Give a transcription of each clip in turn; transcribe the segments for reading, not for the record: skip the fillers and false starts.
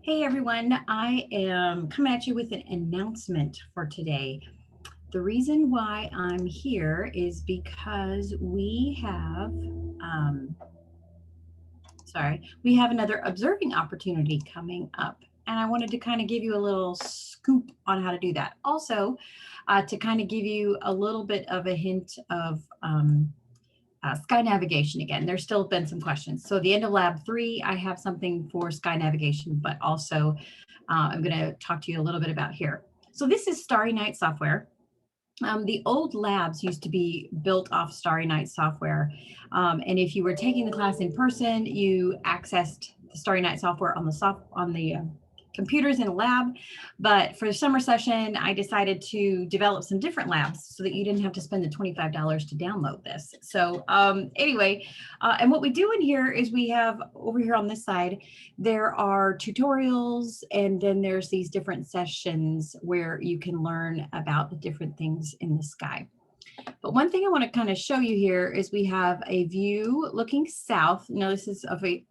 Hey everyone, I am coming at you with an announcement for today. The reason why I'm here is because we have another observing opportunity coming up. And I wanted to kind of give you a little scoop on how to do that. Also, to kind of give you a little bit of a hint of sky navigation again. There's still been some questions. So at the end of lab 3, I have something for sky navigation, but also I'm going to talk to you a little bit about here. So this is Starry Night Software. The old labs used to be built off Starry Night Software. And if you were taking the class in person, you accessed the Starry Night Software on the computers in a lab. But for the summer session, I decided to develop some different labs so that you didn't have to spend the $25 to download this. So anyway, and what we do in here is we have over here on this side, there are tutorials, and then there's these different sessions where you can learn about the different things in the sky. But one thing I want to kind of show you here is we have a view looking south. Now this is of a,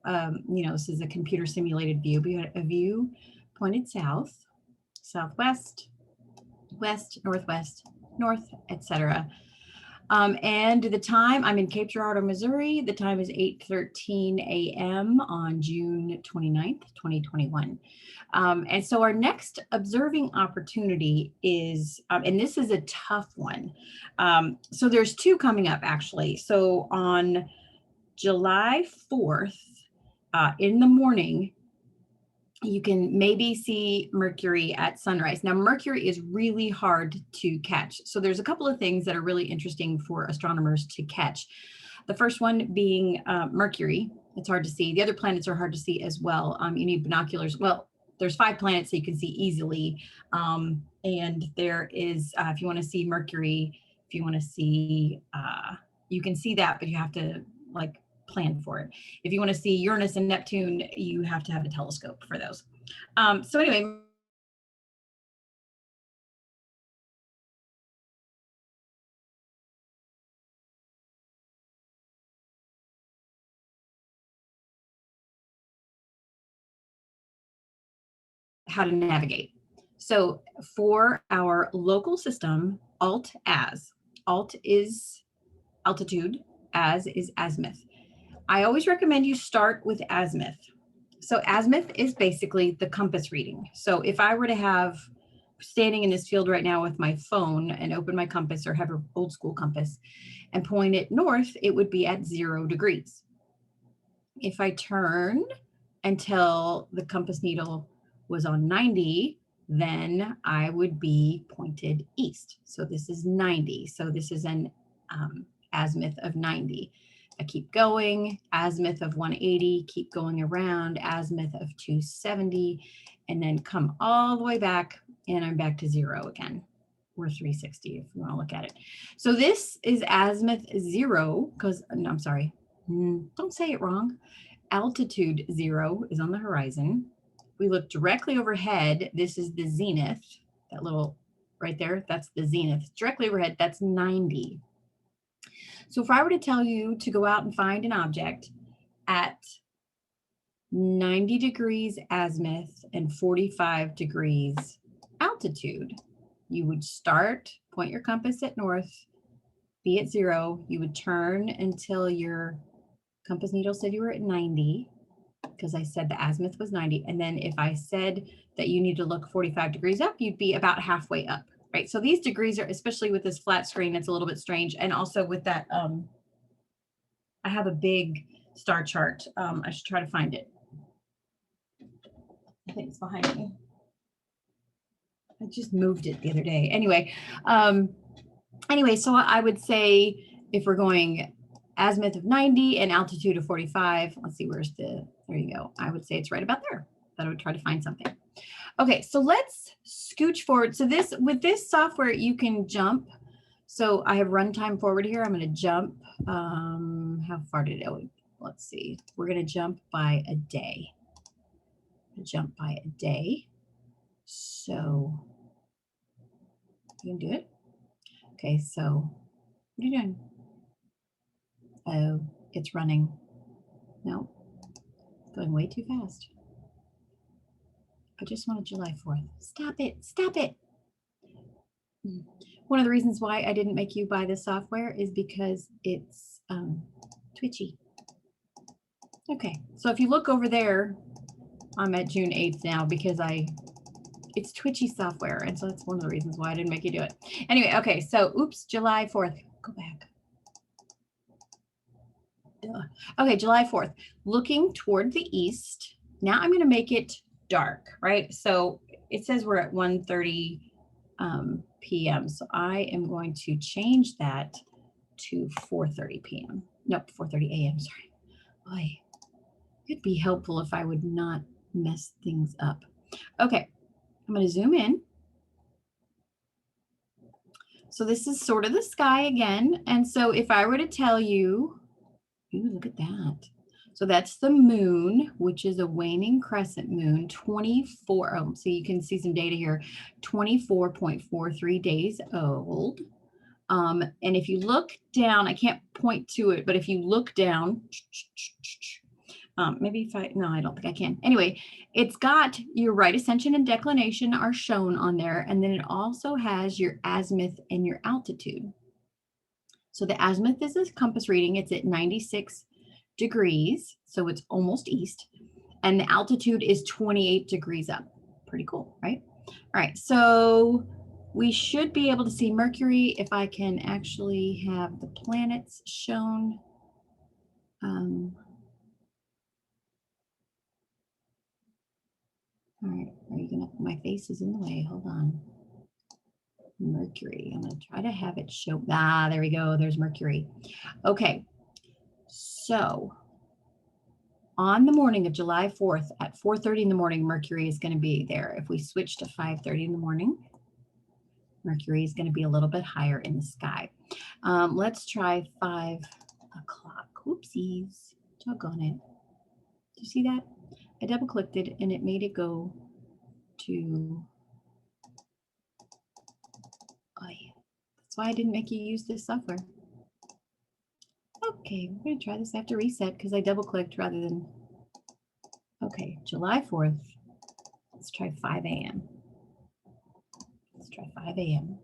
this is a computer simulated view. We had a view pointed south, southwest, west, northwest, north, etc. And the time, I'm in Cape Girardeau, Missouri. The time is 8:13 a.m. on June 29th, 2021. And so our next observing opportunity is, and this is a tough one. So there's two coming up actually. So on July 4th, in the morning, you can maybe see Mercury at sunrise. Now, Mercury is really hard to catch. So there's a couple of things that are really interesting for astronomers to catch. The first one being Mercury. It's hard to see. The other planets are hard to see as well. You need binoculars. Well, there's 5 planets that you can see easily. And there is, if you want to see Mercury, if you want to see, you can see that, but you have to like plan for it. If you want to see Uranus and Neptune, you have to have a telescope for those. So anyway, how to navigate. So for our local system, Alt is altitude, Az is azimuth. I always recommend you start with azimuth. So azimuth is basically the compass reading. So if I were to have standing in this field right now with my phone and open my compass or have an old school compass and point it north, it would be at 0 degrees. If I turn until the compass needle was on 90, then I would be pointed east. So this is 90. So this is an azimuth of 90. I keep going, azimuth of 180, keep going around, azimuth of 270, and then come all the way back, and I'm back to 0 again, or 360 if you want to look at it. So this is azimuth 0, because, no, I'm sorry, don't say it wrong. Altitude 0 is on the horizon. We look directly overhead. This is the zenith, that little right there, that's the zenith. Directly overhead, that's 90. So if I were to tell you to go out and find an object at 90 degrees azimuth and 45 degrees altitude, you would start, point your compass at north, be at 0. You would turn until your compass needle said you were at 90, because I said the azimuth was 90. And then if I said that you need to look 45 degrees up, you'd be about halfway up, right? So these degrees are, especially with this flat screen, it's a little bit strange. And also with that, I have a big star chart. I should try to find it. I think it's behind me. I just moved it the other day. Anyway, so I would say if we're going azimuth of 90 and altitude of 45, let's see, where's the, there you go. I would say it's right about there. But I would try to find something. Okay, so let's scooch forward. So this, with this software, you can jump. So I have runtime forward here. I'm going to jump. How far did it go? Let's see. We're going to jump by a day. Jump by a day. So you can do it. Okay, so what are you doing? Oh, it's running. No, going way too fast. I just wanted July 4th. Stop it. Stop it. One of the reasons why I didn't make you buy this software is because it's twitchy. Okay, so if you look over there, I'm at June 8th now because it's twitchy software. And so that's one of the reasons why I didn't make you do it. Anyway, okay, so oops, July 4th. Go back. Okay, July 4th. Looking toward the east. Now I'm going to make it dark, right? So it says we're at 1:30 p.m. So I am going to change that to 4:30 p.m. Nope, 4:30 a.m. Sorry. Boy, it'd be helpful if I would not mess things up. Okay, I'm going to zoom in. So this is sort of the sky again. And so if I were to tell you, ooh, look at that. So that's the moon, which is a waning crescent moon, 24. Oh, so you can see some data here, 24.43 days old. And if you look down, I can't point to it, but if you look down, maybe if no, I don't think I can. Anyway, it's got your right ascension and declination are shown on there. And then it also has your azimuth and your altitude. So the azimuth is a compass reading. It's at 96 degrees. So it's almost east. And the altitude is 28 degrees up. Pretty cool, right? All right. So we should be able to see Mercury if I can actually have the planets shown. All right, are you gonna, my face is in the way, hold on. Mercury, I'm gonna try to have it show, there we go, there's Mercury. Okay, so on the morning of July 4th at 4:30 in the morning, Mercury is gonna be there. If we switch to 5:30 in the morning, Mercury is gonna be a little bit higher in the sky. Let's try 5 o'clock, oopsies, doggone it. Do you see that? I double clicked it and it made it go to, that's why I didn't make you use this software. Okay, we're going to try this. I have to reset because I double clicked rather than. Okay, July 4th. Let's try 5 a.m. Let's try 5 a.m.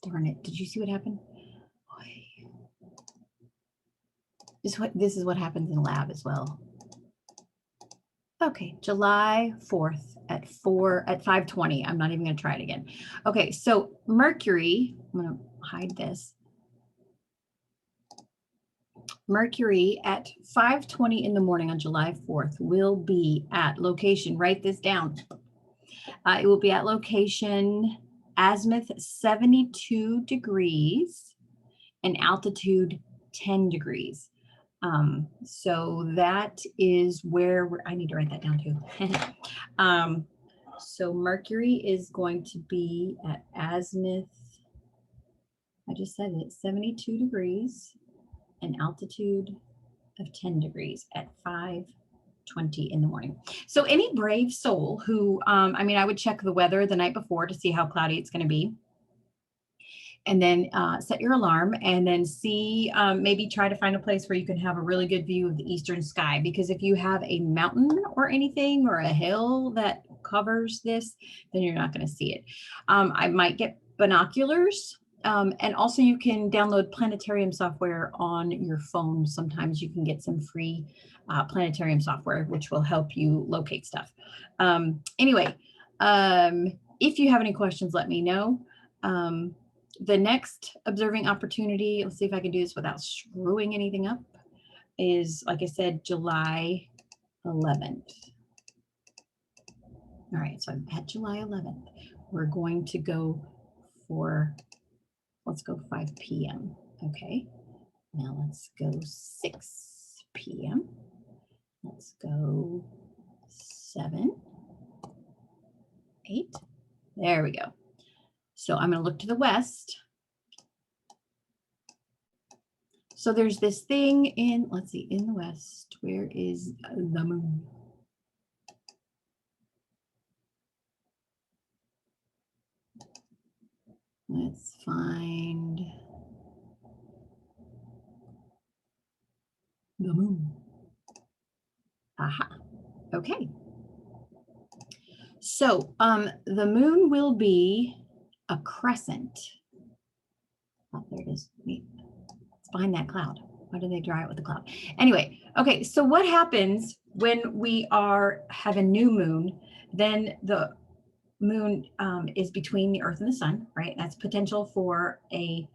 Darn it. Did you see what happened? This is what happens in the lab as well. Okay, July 4th at 5:20. I'm not even going to try it again. Okay, so Mercury, I'm going to hide this. Mercury at 5:20 in the morning on July 4th will be at location, write this down. It will be at location azimuth 72 degrees and altitude 10 degrees. So that is where I need to write that down too. So Mercury is going to be at azimuth, I just said it, 72 degrees and altitude of 10 degrees at 5:20 in the morning. So any brave soul who, I mean, I would check the weather the night before to see how cloudy it's going to be. And then set your alarm and then see, maybe try to find a place where you can have a really good view of the eastern sky. Because if you have a mountain or anything or a hill that covers this, then you're not going to see it. I might get binoculars. And also you can download planetarium software on your phone. Sometimes you can get some free planetarium software, which will help you locate stuff. Anyway, if you have any questions, let me know. The next observing opportunity, let's see if I can do this without screwing anything up, is, like I said, July 11th. All right, so I'm at July 11th. We're going to go for, let's go 5 p.m. Okay, now let's go 6 p.m. Let's go 7, 8. There we go. So I'm going to look to the west. So there's this thing in, let's see, in the west. Where is the moon? Let's find the moon. Aha. Okay. So the moon will be a crescent. Oh, there it is. It's behind that cloud. Why did they draw it with the cloud? Anyway, okay, so what happens when we have a new moon? Then the moon is between the Earth and the sun, right? That's potential for a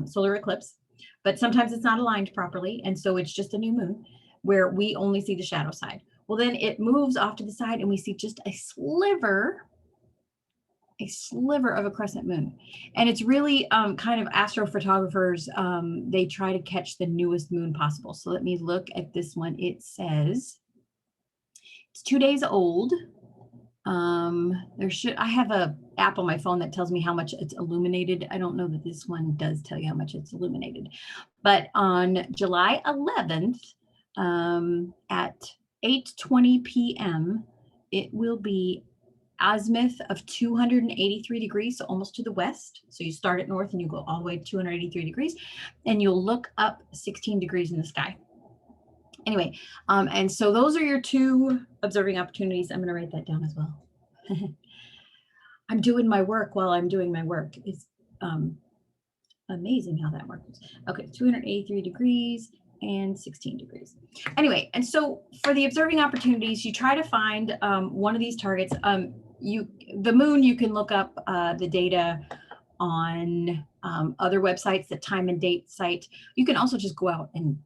solar eclipse, but sometimes it's not aligned properly. And so it's just a new moon where we only see the shadow side. Well, then it moves off to the side and we see just a sliver of a crescent moon. And it's really kind of astrophotographers, they try to catch the newest moon possible. So let me look at this one. It says it's 2 days old. I have a app on my phone that tells me how much it's illuminated. I don't know that this one does tell you how much it's illuminated, but on July 11th at 8:20 p.m., it will be azimuth of 283 degrees, so almost to the west. So you start at north and you go all the way to 283 degrees, and you'll look up 16 degrees in the sky. Anyway, and so those are your two observing opportunities. I'm going to write that down as well. I'm doing my work while I'm doing my work. It's amazing how that works. Okay, 283 degrees and 16 degrees. Anyway, and so for the observing opportunities, you try to find one of these targets. The moon, you can look up the data on other websites, the time and date site. You can also just go out and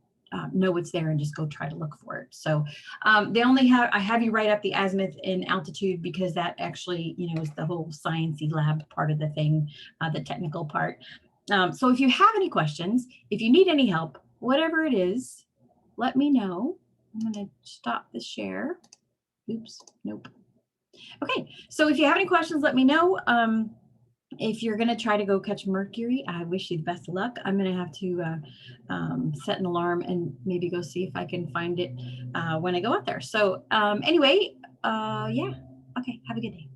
know it's there and just go try to look for it. So I have you write up the azimuth and altitude because that actually, is the whole sciencey lab part of the thing, the technical part. So if you have any questions, if you need any help, whatever it is, let me know. I'm going to stop the share. Oops, nope. Okay, so if you have any questions, let me know. If you're going to try to go catch Mercury, I wish you the best of luck. I'm going to have to set an alarm and maybe go see if I can find it when I go out there. So anyway, yeah. Okay, have a good day.